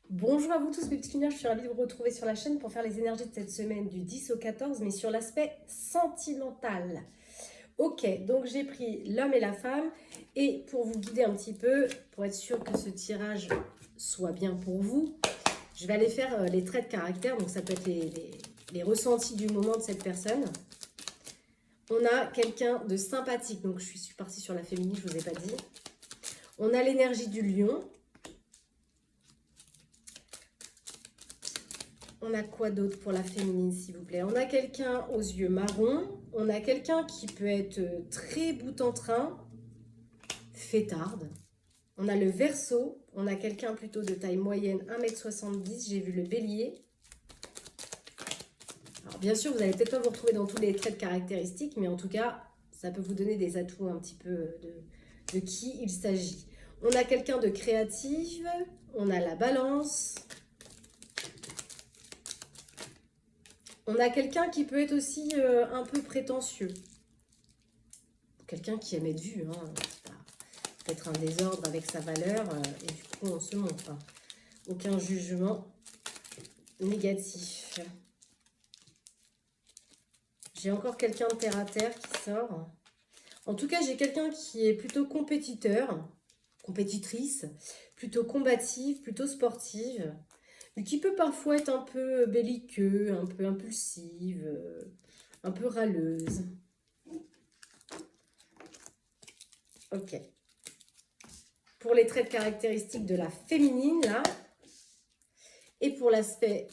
Bonjour à vous tous mes petits lumières, je suis ravie de vous retrouver sur la chaîne pour faire les énergies de cette semaine du 10 au 14, mais sur l'aspect sentimental. Ok, donc j'ai pris l'homme et la femme, et pour vous guider un petit peu, pour être sûr que ce tirage soit bien pour vous, je vais aller faire les traits de caractère, donc ça peut être les ressentis du moment de cette personne. On a quelqu'un de sympathique, donc je suis partie sur la féminine, je ne vous ai pas dit. On a l'énergie du lion. On a quoi d'autre pour la féminine, s'il vous plaît? On a quelqu'un aux yeux marrons. On a quelqu'un qui peut être très bout en train, fêtarde. On a le Verseau. On a quelqu'un plutôt de taille moyenne, 1,70 m. J'ai vu le Bélier. Alors, bien sûr, vous n'allez peut-être pas vous retrouver dans tous les traits de caractéristiques, mais en tout cas, ça peut vous donner des atouts un petit peu de qui il s'agit. On a quelqu'un de créatif. On a la Balance. On a quelqu'un qui peut être aussi un peu prétentieux. Quelqu'un qui aime être vu. Hein. Peut-être un désordre avec sa valeur. Et du coup, on se montre. Hein. Aucun jugement négatif. J'ai encore quelqu'un de terre à terre qui sort. En tout cas, j'ai quelqu'un qui est plutôt compétiteur, compétitrice, plutôt combative, plutôt sportive, mais qui peut parfois être un peu belliqueux, un peu impulsive, un peu râleuse. Ok. Pour les traits de caractéristiques de la féminine, là, et pour l'aspect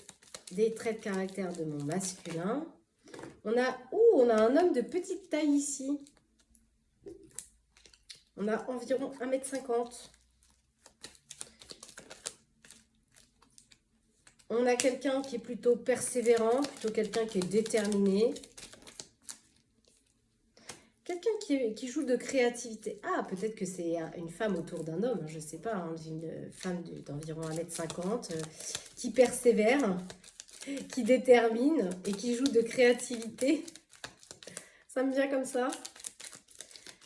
des traits de caractère de mon masculin, on a un homme de petite taille ici. On a environ 1,50 m. On a quelqu'un qui est plutôt persévérant, plutôt quelqu'un qui est déterminé. Quelqu'un qui joue de créativité. Ah, peut-être que c'est une femme autour d'un homme, je ne sais pas, hein, une femme d'environ 1,50 m qui persévère, qui détermine et qui joue de créativité. Ça me vient comme ça.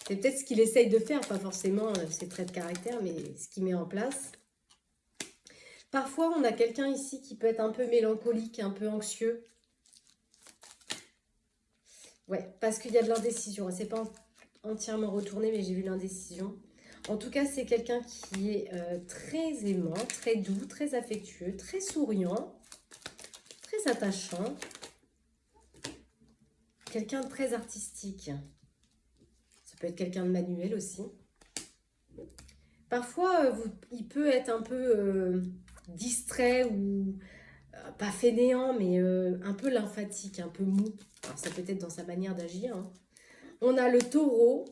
C'est peut-être ce qu'il essaye de faire, pas forcément ses traits de caractère, mais ce qu'il met en place. Parfois, on a quelqu'un ici qui peut être un peu mélancolique, un peu anxieux. Ouais, parce qu'il y a de l'indécision. C'est pas entièrement retourné, mais j'ai vu l'indécision. En tout cas, c'est quelqu'un qui est très aimant, très doux, très affectueux, très souriant, très attachant. Quelqu'un de très artistique. Ça peut être quelqu'un de manuel aussi. Parfois, il peut être un peu distrait ou pas fainéant, mais un peu lymphatique, un peu mou. Alors, ça peut être dans sa manière d'agir. Hein. On a le taureau.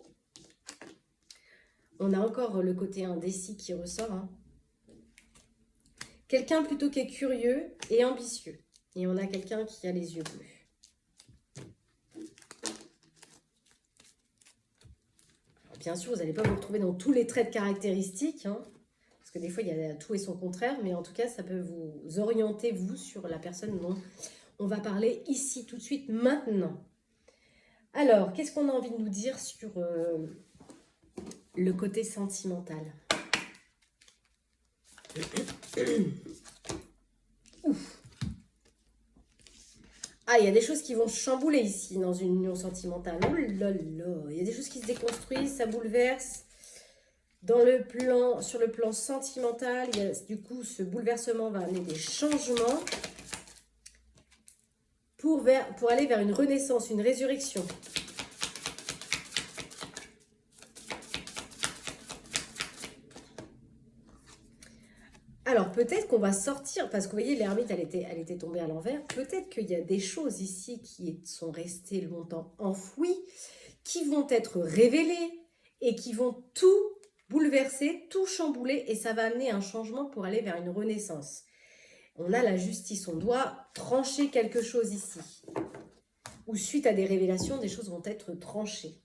On a encore le côté indécis qui ressort. Hein. Quelqu'un plutôt qui est curieux et ambitieux. Et on a quelqu'un qui a les yeux bleus. Alors, bien sûr, vous n'allez pas vous retrouver dans tous les traits de caractéristiques. Hein, parce que des fois, il y a tout et son contraire. Mais en tout cas, ça peut vous orienter, vous, sur la personne dont on va parler ici, tout de suite, maintenant. Alors, qu'est-ce qu'on a envie de nous dire sur le côté sentimental? Ouf. Ah, il y a des choses qui vont chambouler ici dans une union sentimentale. Oh là là, il y a des choses qui se déconstruisent, ça bouleverse. Sur le plan sentimental, du coup, ce bouleversement va amener des changements pour aller vers une renaissance, une résurrection. Alors, peut-être qu'on va sortir, parce que vous voyez, l'ermite, elle était tombée à l'envers. Peut-être qu'il y a des choses ici qui sont restées longtemps enfouies, qui vont être révélées et qui vont tout bouleverser, tout chambouler, et ça va amener un changement pour aller vers une renaissance. On a la justice, on doit trancher quelque chose ici. Ou suite à des révélations, des choses vont être tranchées.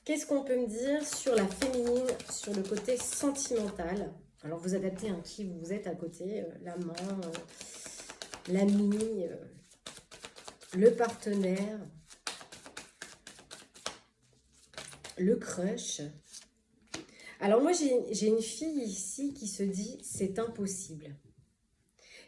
Qu'est-ce qu'on peut me dire sur la féminine, sur le côté sentimental? Alors, vous adaptez qui vous êtes à côté, l'amant, l'ami, le partenaire, le crush. Alors moi, j'ai une fille ici qui se dit, c'est impossible.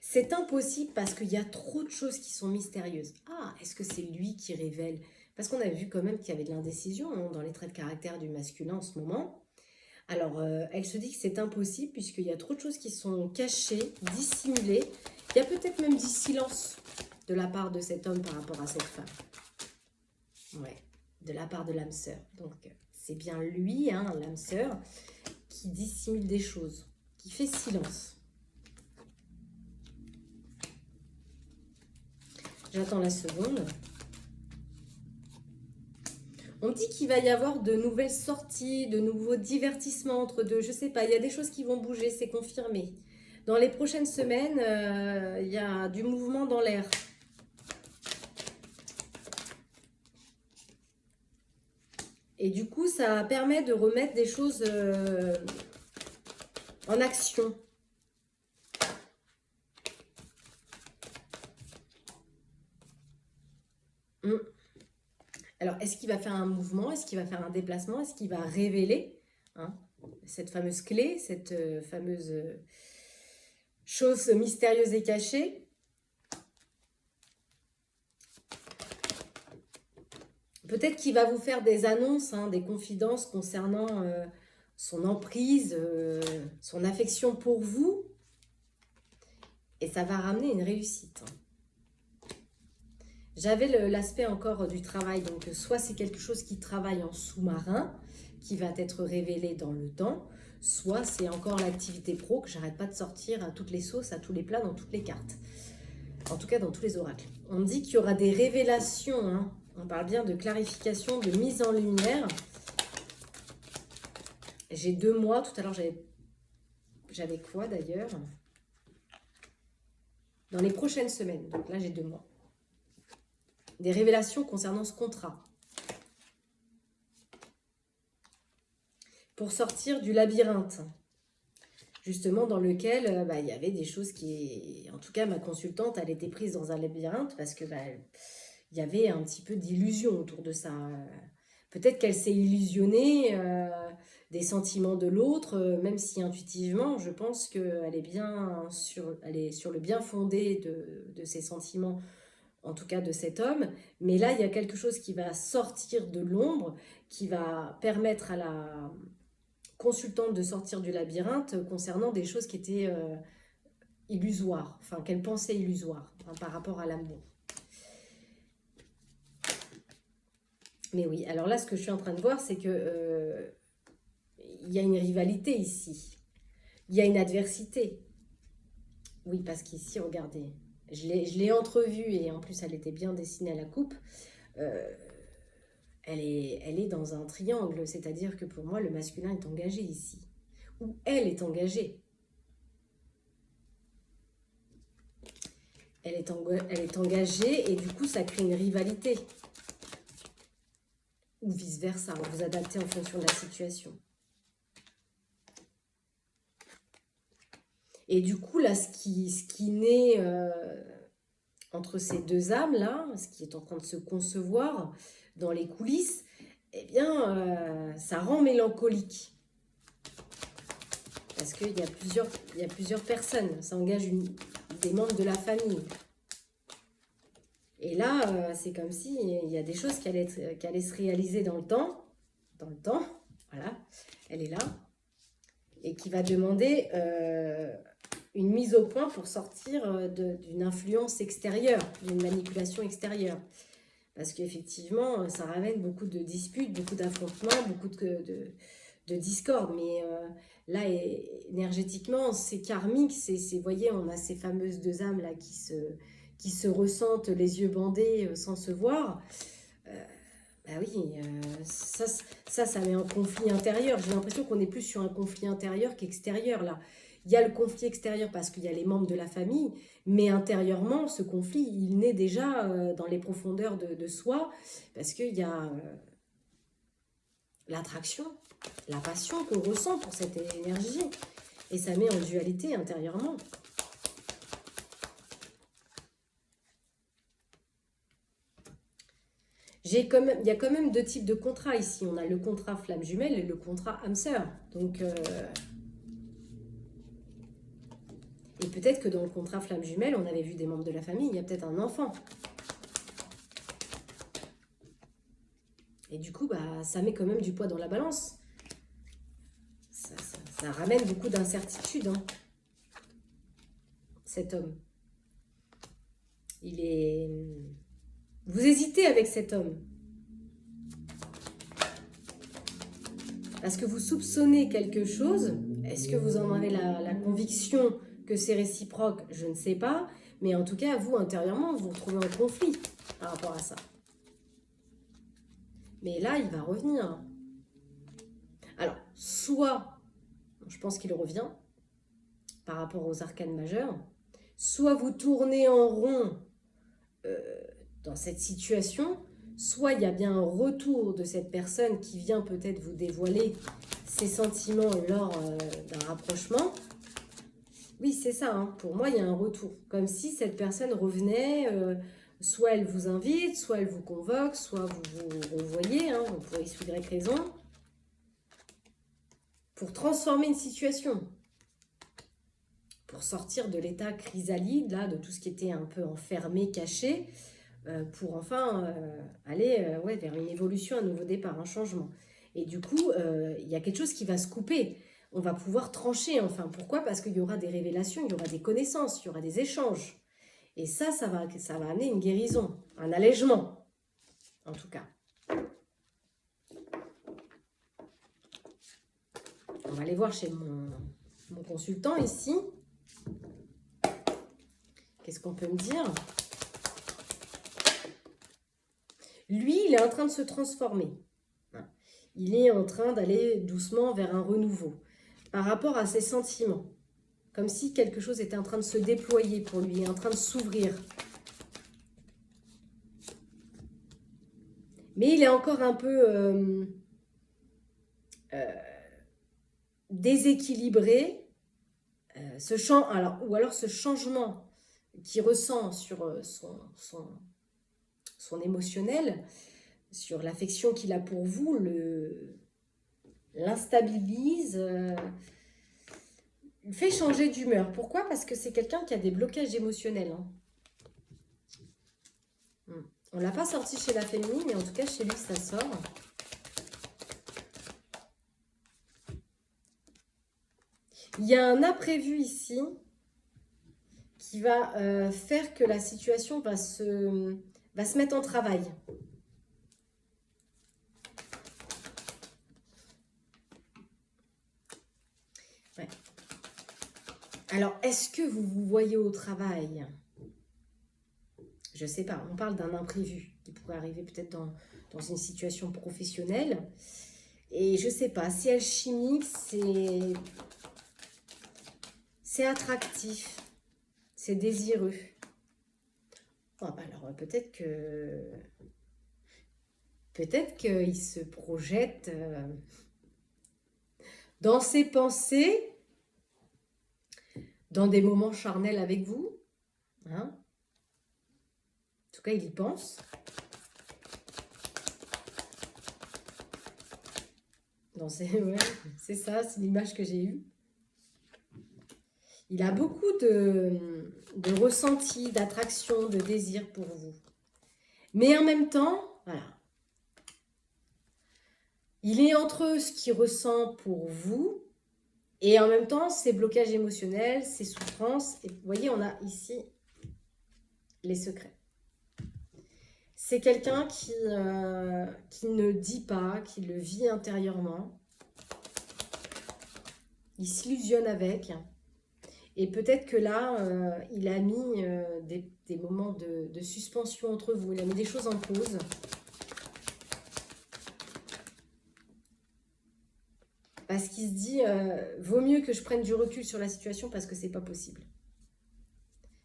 C'est impossible parce qu'il y a trop de choses qui sont mystérieuses. Ah, est-ce que c'est lui qui révèle? Parce qu'on a vu quand même qu'il y avait de l'indécision hein, dans les traits de caractère du masculin en ce moment. Alors, elle se dit que c'est impossible puisqu'il y a trop de choses qui sont cachées, dissimulées. Il y a peut-être même du silence de la part de cet homme par rapport à cette femme. Ouais, de la part de l'âme sœur. Donc, c'est bien lui, hein, l'âme sœur, qui dissimule des choses, qui fait silence. J'attends la seconde. On dit qu'il va y avoir de nouvelles sorties, de nouveaux divertissements entre deux. Je sais pas, il y a des choses qui vont bouger, c'est confirmé. Dans les prochaines semaines, il y a du mouvement dans l'air. Et du coup, ça permet de remettre des choses en action. Alors, est-ce qu'il va faire un mouvement? Est-ce qu'il va faire un déplacement? Est-ce qu'il va révéler hein, cette fameuse clé, cette fameuse chose mystérieuse et cachée? Peut-être qu'il va vous faire des annonces, hein, des confidences concernant son emprise, son affection pour vous. Et ça va ramener une réussite. J'avais l'aspect encore du travail, donc soit c'est quelque chose qui travaille en sous-marin, qui va être révélé dans le temps, soit c'est encore l'activité pro que j'arrête pas de sortir à toutes les sauces, à tous les plats, dans toutes les cartes. En tout cas, dans tous les oracles. On dit qu'il y aura des révélations, hein. On parle bien de clarification, de mise en lumière. J'ai 2 mois, tout à l'heure j'avais quoi d'ailleurs? Dans les prochaines semaines, donc là j'ai 2 mois. Des révélations concernant ce contrat. Pour sortir du labyrinthe. Justement dans lequel il y avait des choses qui... En tout cas, ma consultante, elle était prise dans un labyrinthe parce que il y avait un petit peu d'illusion autour de ça. Peut-être qu'elle s'est illusionnée des sentiments de l'autre, même si intuitivement, je pense qu'elle est elle est sur le bien fondé de ses sentiments, en tout cas de cet homme. Mais là, il y a quelque chose qui va sortir de l'ombre, qui va permettre à la consultante de sortir du labyrinthe concernant des choses qui étaient illusoires, enfin qu'elle pensait illusoires hein, par rapport à l'amour. Mais oui, alors là, ce que je suis en train de voir, c'est que il y a une rivalité ici. Il y a une adversité. Oui, parce qu'ici, regardez, je l'ai entrevue et en plus, elle était bien dessinée à la coupe. Elle est dans un triangle, c'est-à-dire que pour moi, le masculin est engagé ici. Ou elle est engagée. Elle est engagée et du coup, ça crée une rivalité. Ou vice-versa, vous adaptez en fonction de la situation. Et du coup, là, ce qui naît entre ces deux âmes-là, ce qui est en train de se concevoir dans les coulisses, eh bien, ça rend mélancolique. Parce qu'il y a plusieurs personnes, ça engage des membres de la famille. Et là, c'est comme si il y a des choses qui allaient se réaliser dans le temps. Voilà, elle est là. Et qui va demander une mise au point pour sortir d'une influence extérieure, d'une manipulation extérieure. Parce qu'effectivement, ça ramène beaucoup de disputes, beaucoup d'affrontements, beaucoup de discorde. Mais là, énergétiquement, c'est karmique. Vous voyez, on a ces fameuses deux âmes là qui se ressentent les yeux bandés sans se voir. Bah oui, ça met en conflit intérieur. J'ai l'impression qu'on est plus sur un conflit intérieur qu'extérieur là. Il y a le conflit extérieur parce qu'il y a les membres de la famille, mais intérieurement, ce conflit, il naît déjà dans les profondeurs de soi, parce qu'il y a l'attraction, la passion qu'on ressent pour cette énergie, et ça met en dualité intérieurement. Il y a quand même deux types de contrats ici. On a le contrat flamme jumelle et le contrat âme sœur. Donc, et peut-être que dans le contrat flamme jumelle, on avait vu des membres de la famille. Il y a peut-être un enfant. Et du coup, bah, ça met quand même du poids dans la balance. Ça ramène beaucoup d'incertitudes, hein, cet homme. Vous hésitez avec cet homme. Parce que vous soupçonnez quelque chose. Est-ce que vous en avez la conviction que c'est réciproque? Je ne sais pas. Mais en tout cas, vous, intérieurement, vous vous retrouvez en conflit par rapport à ça. Mais là, il va revenir. Alors, soit, je pense qu'il revient par rapport aux arcanes majeures, soit vous tournez en rond dans cette situation, soit il y a bien un retour de cette personne qui vient peut-être vous dévoiler ses sentiments lors d'un rapprochement. Oui, c'est ça, hein. Pour moi, il y a un retour. Comme si cette personne revenait, soit elle vous invite, soit elle vous convoque, soit vous vous revoyez, hein, pour X ou Y raison, pour transformer une situation, pour sortir de l'état chrysalide, là, de tout ce qui était un peu enfermé, caché, pour enfin aller ouais, vers une évolution, un nouveau départ, un changement. Et du coup, il y a quelque chose qui va se couper. On va pouvoir trancher, enfin. Pourquoi? Parce qu'il y aura des révélations, il y aura des connaissances, il y aura des échanges. Et ça va amener une guérison, un allègement, en tout cas. On va aller voir chez mon consultant ici. Qu'est-ce qu'on peut me dire? Lui, il est en train de se transformer. Il est en train d'aller doucement vers un renouveau par rapport à ses sentiments. Comme si quelque chose était en train de se déployer pour lui, en train de s'ouvrir. Mais il est encore un peu déséquilibré. Ou alors ce changement qu'il ressent sur son émotionnel, sur l'affection qu'il a pour vous, l'instabilise, il fait changer d'humeur. Pourquoi? Parce que c'est quelqu'un qui a des blocages émotionnels. Hein. On ne l'a pas sorti chez la féminine, mais en tout cas chez lui ça sort. Il y a un imprévu ici qui va faire que la situation va se mettre en travail. Ouais. Alors, est-ce que vous vous voyez au travail? Je ne sais pas, on parle d'un imprévu qui pourrait arriver peut-être dans une situation professionnelle. Et je ne sais pas, si alchimique, c'est attractif, c'est désireux. Oh, bah alors peut-être qu'il se projette dans ses pensées, dans des moments charnels avec vous. Hein? En tout cas, il y pense. Ouais, c'est ça, c'est l'image que j'ai eue. Il a beaucoup de ressenti, d'attraction, de désir pour vous. Mais en même temps, voilà. Il est entre ce qu'il ressent pour vous et en même temps ses blocages émotionnels, ses souffrances. Et vous voyez, on a ici les secrets. C'est quelqu'un qui ne dit pas, qui le vit intérieurement. Il s'illusionne avec. Et peut-être que là, il a mis des moments de suspension entre vous. Il a mis des choses en pause. Parce qu'il se dit, vaut mieux que je prenne du recul sur la situation parce que c'est pas possible.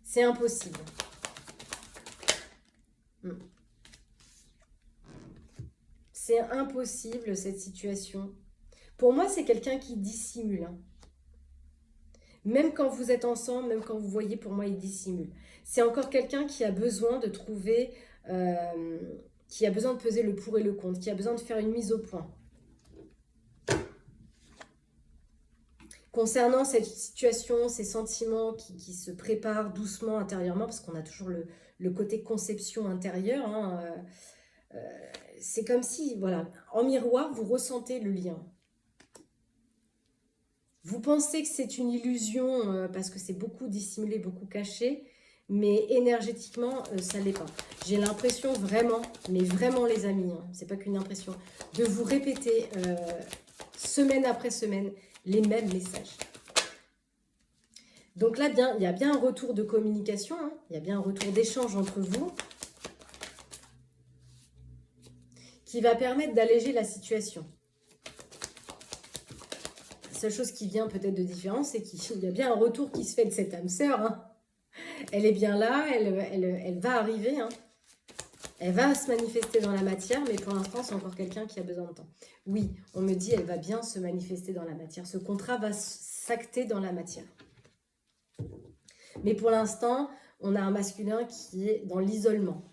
C'est impossible. C'est impossible cette situation. Pour moi, c'est quelqu'un qui dissimule. Hein. Même quand vous êtes ensemble, même quand vous voyez, pour moi, il dissimule. C'est encore quelqu'un qui a besoin de trouver qui a besoin de peser le pour et le contre, qui a besoin de faire une mise au point. Concernant cette situation, ces sentiments qui se préparent doucement intérieurement, parce qu'on a toujours le côté conception intérieure, hein, c'est comme si, voilà, en miroir, vous ressentez le lien. Vous pensez que c'est une illusion parce que c'est beaucoup dissimulé, beaucoup caché, mais énergétiquement, ça ne l'est pas. J'ai l'impression vraiment, mais vraiment les amis, hein, c'est pas qu'une impression, de vous répéter semaine après semaine les mêmes messages. Donc là, il y a bien un retour de communication, hein, il y a bien un retour d'échange entre vous qui va permettre d'alléger la situation. La seule chose qui vient peut-être de différent, c'est qu'il y a bien un retour qui se fait de cette âme sœur. Hein. Elle est bien là, elle va arriver. Hein. Elle va se manifester dans la matière, mais pour l'instant, c'est encore quelqu'un qui a besoin de temps. Oui, on me dit, elle va bien se manifester dans la matière. Ce contrat va s'acter dans la matière. Mais pour l'instant, on a un masculin qui est dans l'isolement.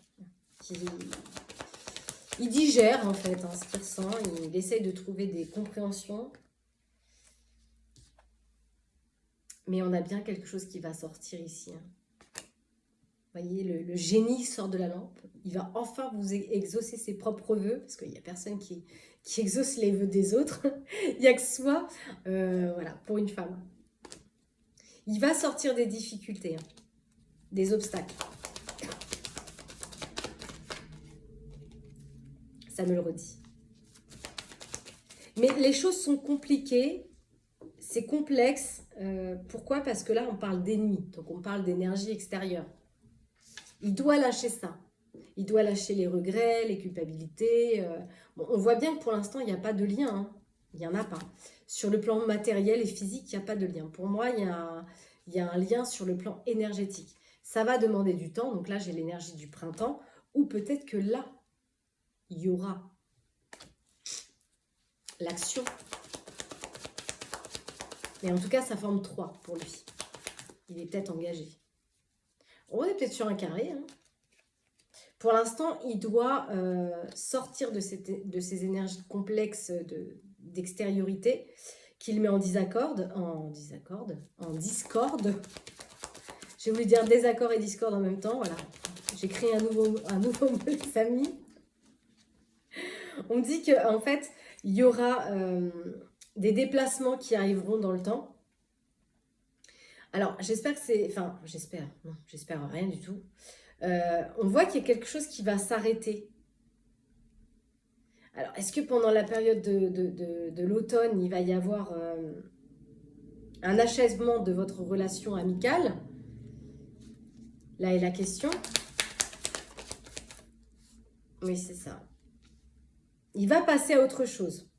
Il digère, en fait, hein, ce qu'il ressent. Il essaye de trouver des compréhensions. Mais on a bien quelque chose qui va sortir ici. Hein. Vous voyez, le génie sort de la lampe. Il va enfin vous exaucer ses propres vœux, parce qu'il n'y a personne qui exauce les vœux des autres. Il n'y a que soi, voilà, pour une femme. Il va sortir des difficultés, hein, des obstacles. Ça me le redit. Mais les choses sont compliquées, c'est complexe. Pourquoi? Parce que là, on parle d'ennemis, donc on parle d'énergie extérieure. Il doit lâcher ça. Il doit lâcher les regrets, les culpabilités. Bon, on voit bien que pour l'instant, il n'y a pas de lien. Hein. Il n'y en a pas. Sur le plan matériel et physique, il n'y a pas de lien. Pour moi, il y a un lien sur le plan énergétique. Ça va demander du temps. Donc là, j'ai l'énergie du printemps. Ou peut-être que là, il y aura l'action. Mais en tout cas, ça forme 3 pour lui. Il est peut-être engagé. On est peut-être sur un carré. Hein. Pour l'instant, il doit sortir de ces énergies complexes d'extériorité qu'il met en discorde. J'ai voulu dire désaccord et discorde en même temps. Voilà. J'ai créé un nouveau mot, les amis. On dit qu'en fait, il y aura des déplacements qui arriveront dans le temps. Alors, j'espère que c'est... Enfin, j'espère rien du tout. On voit qu'il y a quelque chose qui va s'arrêter. Alors, est-ce que pendant la période de l'automne, il va y avoir un achèvement de votre relation amicale? Là est la question. Oui, c'est ça. Il va passer à autre chose.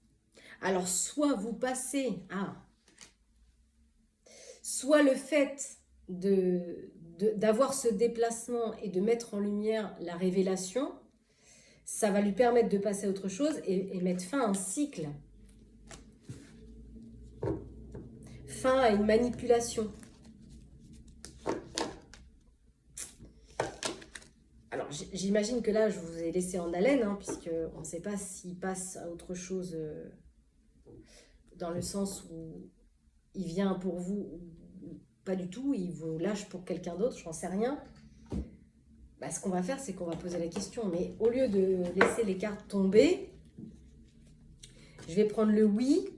Alors, soit vous passez à... Soit le fait d'avoir ce déplacement et de mettre en lumière la révélation, ça va lui permettre de passer à autre chose et mettre fin à un cycle. Fin à une manipulation. Alors, j'imagine que là, je vous ai laissé en haleine, hein, puisqu'on ne sait pas s'il passe à autre chose dans le sens où il vient pour vous ou pas du tout, il vous lâche pour quelqu'un d'autre, j'en sais rien. Bah, ce qu'on va faire, c'est qu'on va poser la question. Mais au lieu de laisser les cartes tomber, je vais prendre le oui,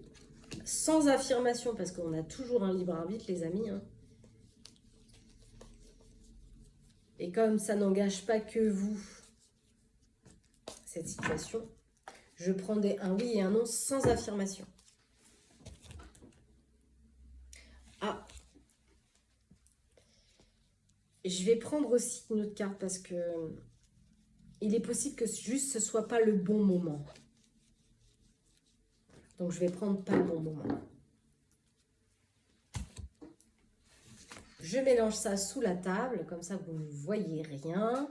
sans affirmation, parce qu'on a toujours un libre arbitre, les amis. Hein. Et comme ça n'engage pas que vous, cette situation, je prends un oui et un non sans affirmation. Ah, je vais prendre aussi une autre carte parce que il est possible que juste ce ne soit pas le bon moment. Donc, je vais prendre pas le bon moment. Je mélange ça sous la table, comme ça vous ne voyez rien.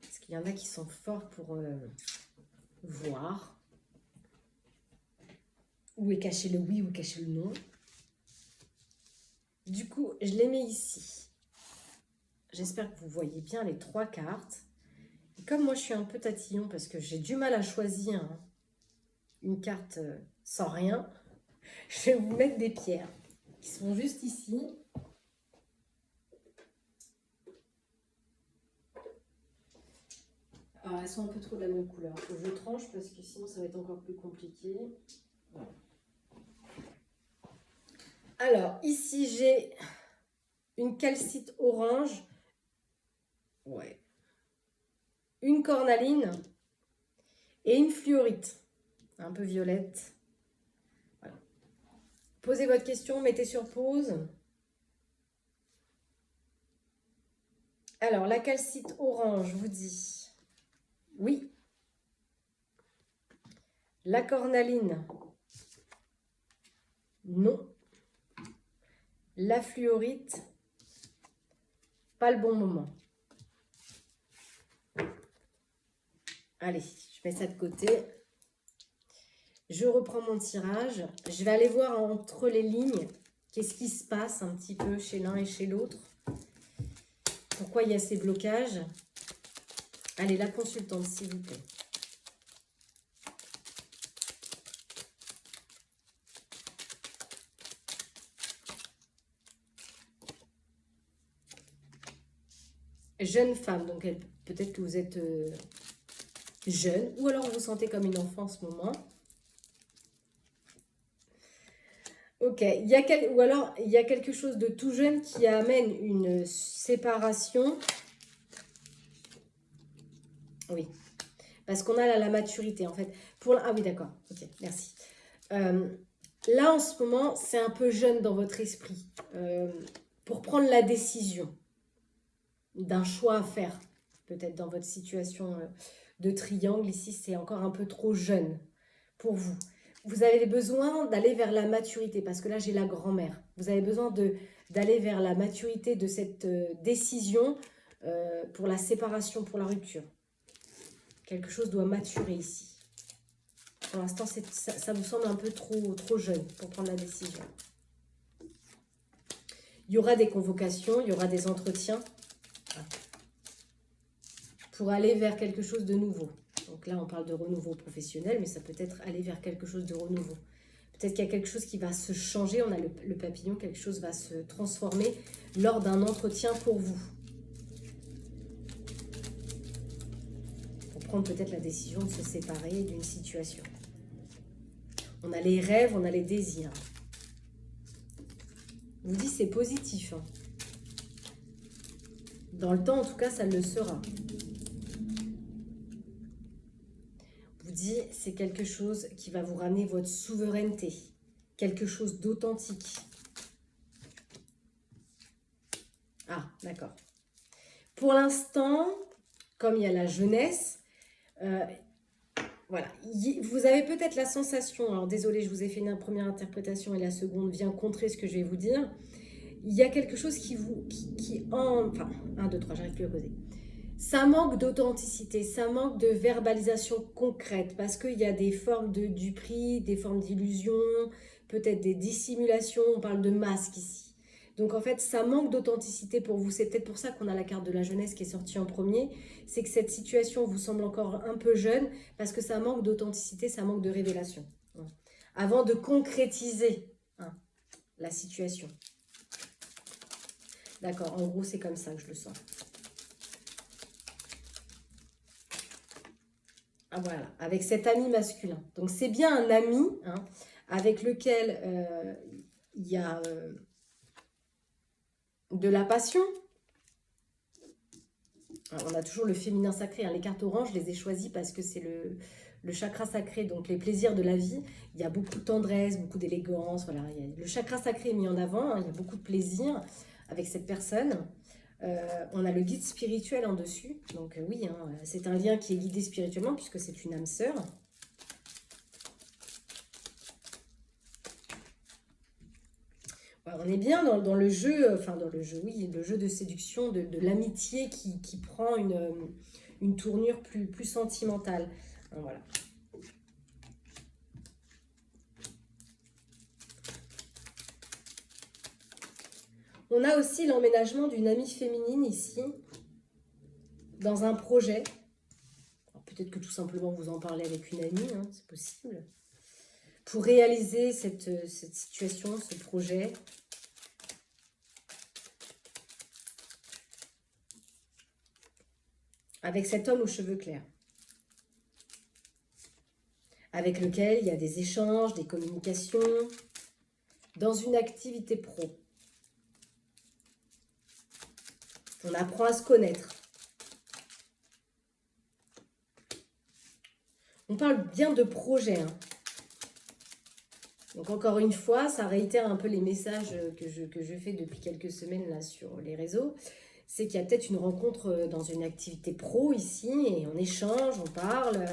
Parce qu'il y en a qui sont forts pour voir. Où est caché le oui, où est caché le non. Du coup, je les mets ici. J'espère que vous voyez bien les 3 cartes. comme moi je suis un peu tatillon parce que j'ai du mal à choisir une carte sans rien, je vais vous mettre des pierres qui sont juste ici. Alors elles sont un peu trop de la même couleur. Faut que je tranche parce que sinon ça va être encore plus compliqué. Voilà. Alors ici j'ai une calcite orange. Ouais. Une cornaline et une fluorite, un peu violette. Voilà. Posez votre question, mettez sur pause. Alors, la calcite orange vous dit oui. La cornaline, non. La fluorite, pas le bon moment. Allez, je mets ça de côté. Je reprends mon tirage. Je vais aller voir entre les lignes qu'est-ce qui se passe un petit peu chez l'un et chez l'autre. Pourquoi il y a ces blocages? Allez, la consultante, s'il vous plaît. Jeune femme, donc peut-être que vous êtes jeune, ou alors vous vous sentez comme une enfant en ce moment. Ok, ou alors il y a quelque chose de tout jeune qui amène une séparation. Oui, parce qu'on a là la maturité en fait. Ah oui, d'accord, ok, merci. Là en ce moment, c'est un peu jeune dans votre esprit pour prendre la décision d'un choix à faire. Peut-être dans votre situation de triangle, ici c'est encore un peu trop jeune pour vous. Vous avez besoin d'aller vers la maturité, parce que là, j'ai la grand-mère. Vous avez besoin d'aller vers la maturité de cette décision pour la séparation, pour la rupture. Quelque chose doit maturer ici. Pour l'instant, ça vous semble un peu trop jeune pour prendre la décision. Il y aura des convocations, il y aura des entretiens pour aller vers quelque chose de nouveau. Donc là, on parle de renouveau professionnel, mais ça peut être aller vers quelque chose de renouveau. Peut-être qu'il y a quelque chose qui va se changer, on a le papillon, quelque chose va se transformer lors d'un entretien pour vous. Pour prendre peut-être la décision de se séparer d'une situation. On a les rêves, on a les désirs. Je vous dis, c'est positif. Hein. Dans le temps, en tout cas, ça le sera. Je vous dis, c'est quelque chose qui va vous ramener votre souveraineté. Quelque chose d'authentique. Ah, d'accord. Pour l'instant, comme il y a la jeunesse, voilà, vous avez peut-être la sensation, alors désolé, je vous ai fait une première interprétation et la seconde vient contrer ce que je vais vous dire. Il y a quelque chose enfin, 1, 2, 3, j'arrive plus à poser. Ça manque d'authenticité, ça manque de verbalisation concrète parce qu'il y a des formes de duperie, des formes d'illusion, peut-être des dissimulations, on parle de masques ici. Donc en fait, ça manque d'authenticité pour vous. C'est peut-être pour ça qu'on a la carte de la jeunesse qui est sortie en premier. C'est que cette situation vous semble encore un peu jeune parce que ça manque d'authenticité, ça manque de révélation. Avant de concrétiser la situation. D'accord, en gros, c'est comme ça que je le sens. Ah, voilà, avec cet ami masculin. Donc, c'est bien un ami avec lequel il y a de la passion. Alors, on a toujours le féminin sacré. Les cartes oranges, je les ai choisies parce que c'est le chakra sacré, donc les plaisirs de la vie. Il y a beaucoup de tendresse, beaucoup d'élégance. Voilà, le chakra sacré est mis en avant. Il y a beaucoup de plaisir avec cette personne. On a le guide spirituel en dessus. Donc oui, c'est un lien qui est guidé spirituellement puisque c'est une âme sœur. Voilà, on est bien dans le jeu, enfin dans le jeu, oui, le jeu de séduction, de l'amitié qui prend une tournure plus sentimentale. Voilà. On a aussi l'emménagement d'une amie féminine ici, dans un projet. peut-être que tout simplement vous en parlez avec une amie, hein, c'est possible. Pour réaliser cette situation, ce projet. Avec cet homme aux cheveux clairs. Avec lequel il y a des échanges, des communications, dans une activité pro. On apprend à se connaître. On parle bien de projet. Hein. Donc encore une fois, ça réitère un peu les messages que je fais depuis quelques semaines là sur les réseaux. C'est qu'il y a peut-être une rencontre dans une activité pro ici, et on échange, on parle.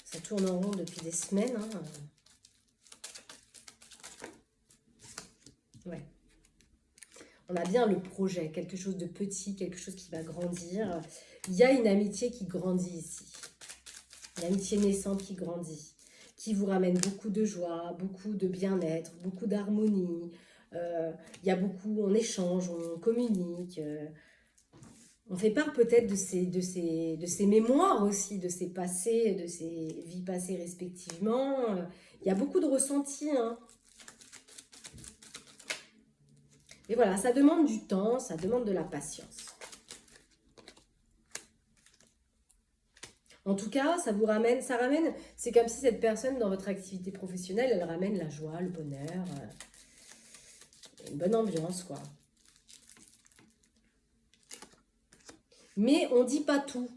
Ça tourne en rond depuis des semaines. Hein. Ouais. On a bien le projet, quelque chose de petit, quelque chose qui va grandir. Il y a une amitié qui grandit ici. Une amitié naissante qui grandit, qui vous ramène beaucoup de joie, beaucoup de bien-être, beaucoup d'harmonie. Il y a beaucoup, on échange, on communique. On fait part peut-être de ces mémoires aussi, de ces passés, de ces vies passées respectivement. Il y a beaucoup de ressentis. Hein. Et voilà, ça demande du temps, ça demande de la patience. En tout cas, ça ramène, c'est comme si cette personne dans votre activité professionnelle, elle ramène la joie, le bonheur, une bonne ambiance, quoi. Mais on ne dit pas tout.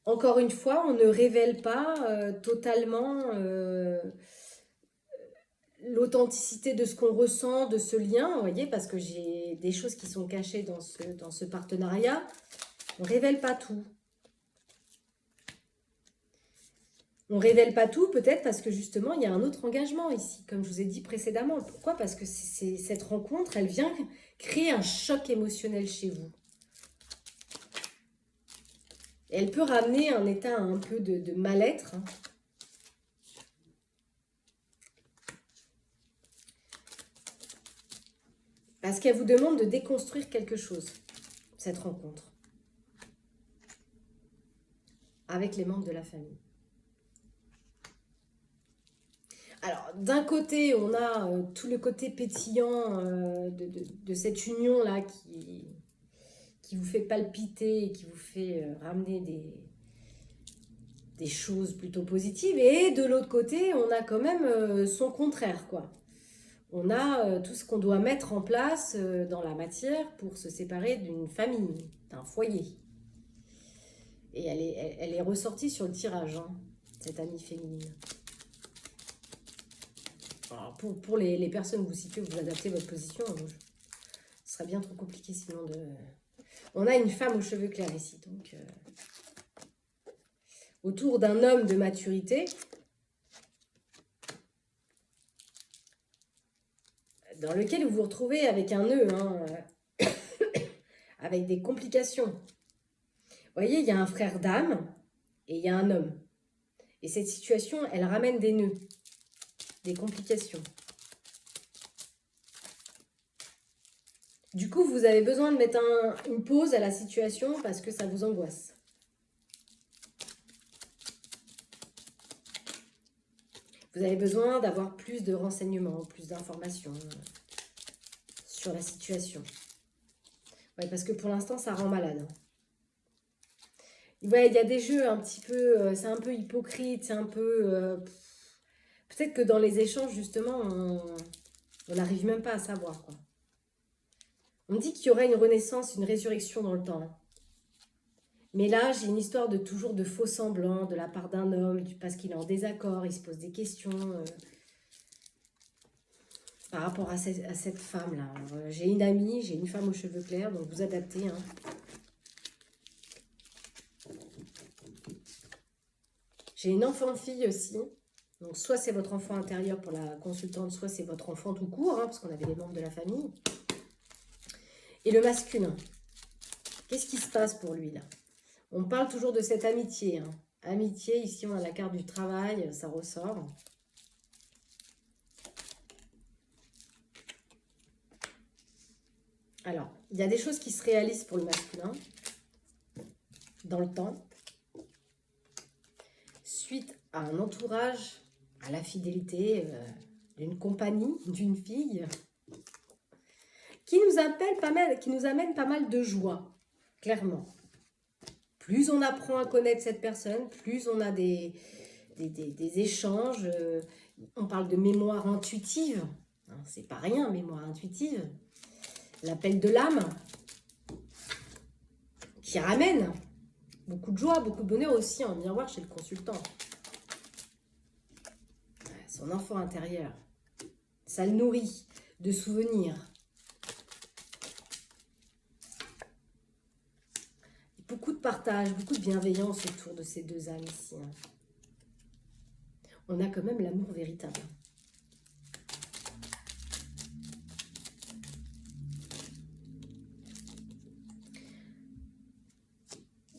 Encore une fois, on ne révèle pas totalement l'authenticité de ce qu'on ressent, de ce lien, vous voyez, parce que j'ai des choses qui sont cachées dans ce partenariat. On ne révèle pas tout. On ne révèle pas tout, peut-être parce que justement, il y a un autre engagement ici, comme je vous ai dit précédemment. Pourquoi? Parce que cette rencontre, elle vient créer un choc émotionnel chez vous. Et elle peut ramener un état un peu de mal-être. Hein. Parce qu'elle vous demande de déconstruire quelque chose, cette rencontre. Avec les membres de la famille. Alors, d'un côté, on a tout le côté pétillant de cette union-là qui vous fait palpiter et qui vous fait ramener des choses plutôt positives. Et de l'autre côté, on a quand même son contraire, quoi. On a tout ce qu'on doit mettre en place dans la matière pour se séparer d'une famille, d'un foyer. Et elle est ressortie sur le tirage, hein, cette amie féminine. Alors pour les personnes que vous situez, vous adaptez votre position. Ce serait bien trop compliqué sinon de... On a une femme aux cheveux clairs ici, donc... autour d'un homme de maturité, dans lequel vous vous retrouvez avec un nœud, hein, avec des complications. Vous voyez, il y a un frère d'âme et il y a un homme. Et cette situation, elle ramène des nœuds, des complications. Du coup, vous avez besoin de mettre une pause à la situation parce que ça vous angoisse. Vous avez besoin d'avoir plus de renseignements, plus d'informations sur la situation. Ouais, parce que pour l'instant, ça rend malade. Ouais, il y a des jeux un petit peu... c'est un peu hypocrite, c'est un peu... peut-être que dans les échanges, justement, on n'arrive même pas à savoir, quoi. On me dit qu'il y aurait une renaissance, une résurrection dans le temps. Mais là, j'ai une histoire de toujours de faux semblants de la part d'un homme, parce qu'il est en désaccord, il se pose des questions par rapport à cette femme-là. J'ai une amie, j'ai une femme aux cheveux clairs, donc vous adaptez. Hein. J'ai une enfant-fille aussi. Donc soit c'est votre enfant intérieur pour la consultante, soit c'est votre enfant tout court, hein, parce qu'on avait les membres de la famille. Et le masculin, qu'est-ce qui se passe pour lui là? On parle toujours de cette amitié. Hein. Amitié, ici on a la carte du travail, ça ressort. Alors, il y a des choses qui se réalisent pour le masculin. dans le temps, suite à un entourage, à la fidélité d'une compagnie, d'une fille, qui nous amène pas mal de joie, clairement. Plus on apprend à connaître cette personne, plus on a des échanges. On parle de mémoire intuitive. Hein, c'est pas rien, mémoire intuitive. L'appel de l'âme, qui ramène beaucoup de joie, beaucoup de bonheur aussi en miroir chez le consultant. Son enfant intérieur. Ça le nourrit de souvenirs. Beaucoup de partage, beaucoup de bienveillance autour de ces deux âmes ici. On a quand même l'amour véritable.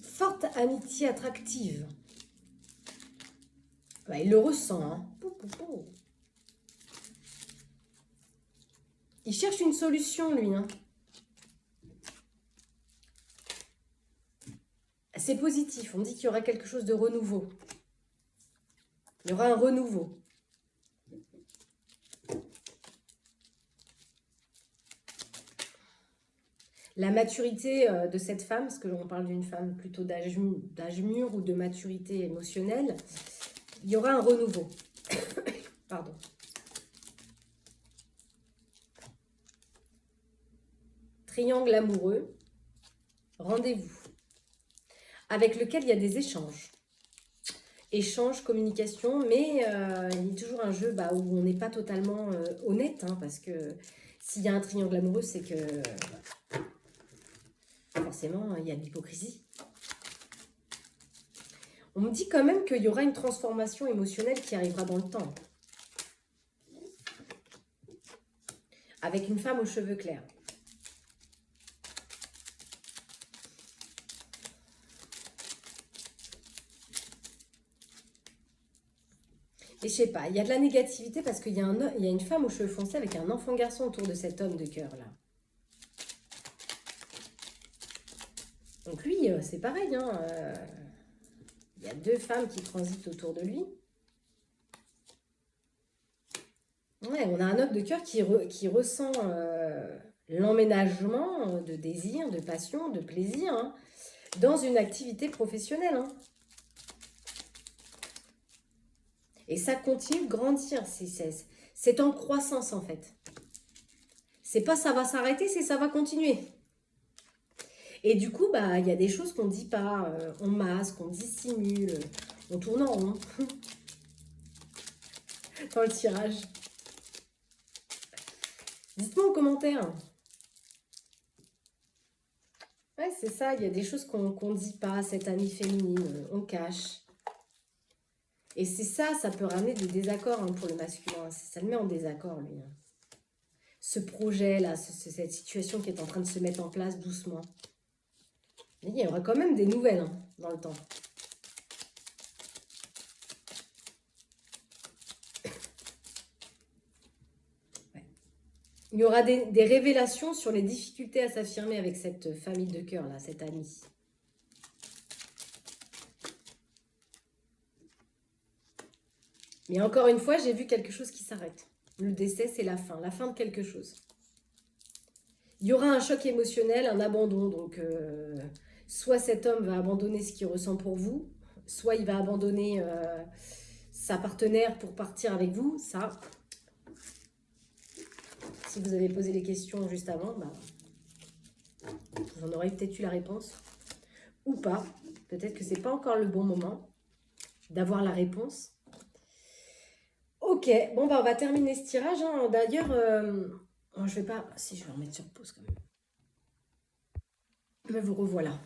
Forte amitié attractive. Bah, il le ressent. Hein. Il cherche une solution, lui. Hein. C'est positif. On dit qu'il y aura quelque chose de renouveau. Il y aura un renouveau. La maturité de cette femme, parce que l'on parle d'une femme plutôt d'âge mûr ou de maturité émotionnelle, il y aura un renouveau. Pardon. Triangle amoureux, rendez-vous, avec lequel il y a des échanges. Échange, communication, mais il y a toujours un jeu où on n'est pas totalement honnête, hein, parce que s'il y a un triangle amoureux, c'est que forcément, il y a de l'hypocrisie. On me dit quand même qu'il y aura une transformation émotionnelle qui arrivera dans le temps. Avec une femme aux cheveux clairs. Et je sais pas, il y a de la négativité parce qu'il y a une femme aux cheveux foncés avec un enfant garçon autour de cet homme de cœur là. Donc lui, c'est pareil, hein, il y a deux femmes qui transitent autour de lui. Ouais, on a un homme de cœur qui ressent l'emménagement de désir, de passion, de plaisir, hein, dans une activité professionnelle. Hein. Et ça continue de grandir, c'est en croissance en fait. C'est pas ça va s'arrêter, c'est ça va continuer. Et du coup, il y a des choses qu'on ne dit pas, on masque, on dissimule, on tourne en rond dans le tirage. Dites-moi en commentaire. Ouais, c'est ça, il y a des choses qu'on ne dit pas, cette amie féminine, on cache. Et c'est ça, ça peut ramener des désaccords pour le masculin. Ça le met en désaccord, lui. Ce projet-là, cette situation qui est en train de se mettre en place doucement. Il y aura quand même des nouvelles dans le temps. Ouais. Il y aura des révélations sur les difficultés à s'affirmer avec cette famille de cœur, là, cette amie. Mais encore une fois, j'ai vu quelque chose qui s'arrête. Le décès, c'est la fin de quelque chose. Il y aura un choc émotionnel, un abandon. Donc, soit cet homme va abandonner ce qu'il ressent pour vous, soit il va abandonner sa partenaire pour partir avec vous. Ça, si vous avez posé les questions juste avant, vous en aurez peut-être eu la réponse. Ou pas. Peut-être que ce n'est pas encore le bon moment d'avoir la réponse. Ok, bon on va terminer ce tirage. Hein. D'ailleurs, je vais pas... Si, je vais remettre sur pause quand même. Me vous revoilà.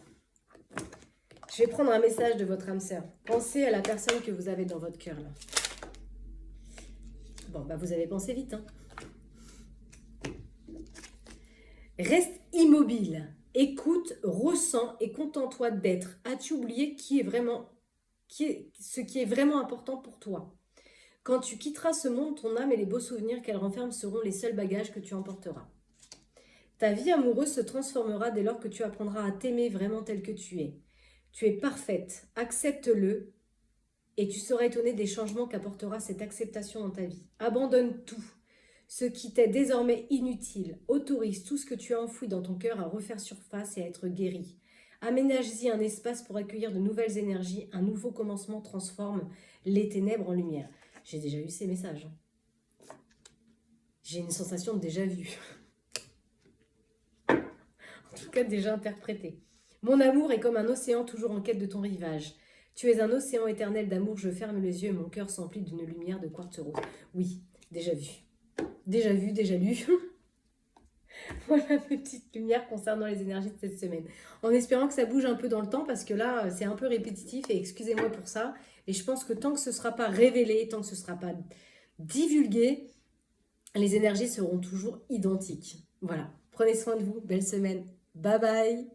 Je vais prendre un message de votre âme sœur. Pensez à la personne que vous avez dans votre cœur là. Bon, vous avez pensé vite. Hein. Reste immobile. Écoute, ressens et contente-toi d'être. As-tu oublié ce qui est vraiment important pour toi? Quand tu quitteras ce monde, ton âme et les beaux souvenirs qu'elle renferme seront les seuls bagages que tu emporteras. Ta vie amoureuse se transformera dès lors que tu apprendras à t'aimer vraiment tel que tu es. Tu es parfaite, accepte-le et tu seras étonné des changements qu'apportera cette acceptation dans ta vie. Abandonne tout. Ce qui t'est désormais inutile, autorise tout ce que tu as enfoui dans ton cœur à refaire surface et à être guéri. Aménage-y un espace pour accueillir de nouvelles énergies, un nouveau commencement transforme les ténèbres en lumière. J'ai déjà eu ces messages. J'ai une sensation de déjà vu. En tout cas, déjà interprété. Mon amour est comme un océan toujours en quête de ton rivage. Tu es un océan éternel d'amour, je ferme les yeux et mon cœur s'emplit d'une lumière de quartz rose. Oui, déjà vu. Déjà vu, déjà lu. Voilà mes petites lumières concernant les énergies de cette semaine. En espérant que ça bouge un peu dans le temps parce que là, c'est un peu répétitif et excusez-moi pour ça. Et je pense que tant que ce ne sera pas révélé, tant que ce ne sera pas divulgué, les énergies seront toujours identiques. Voilà. Prenez soin de vous. Belle semaine. Bye bye.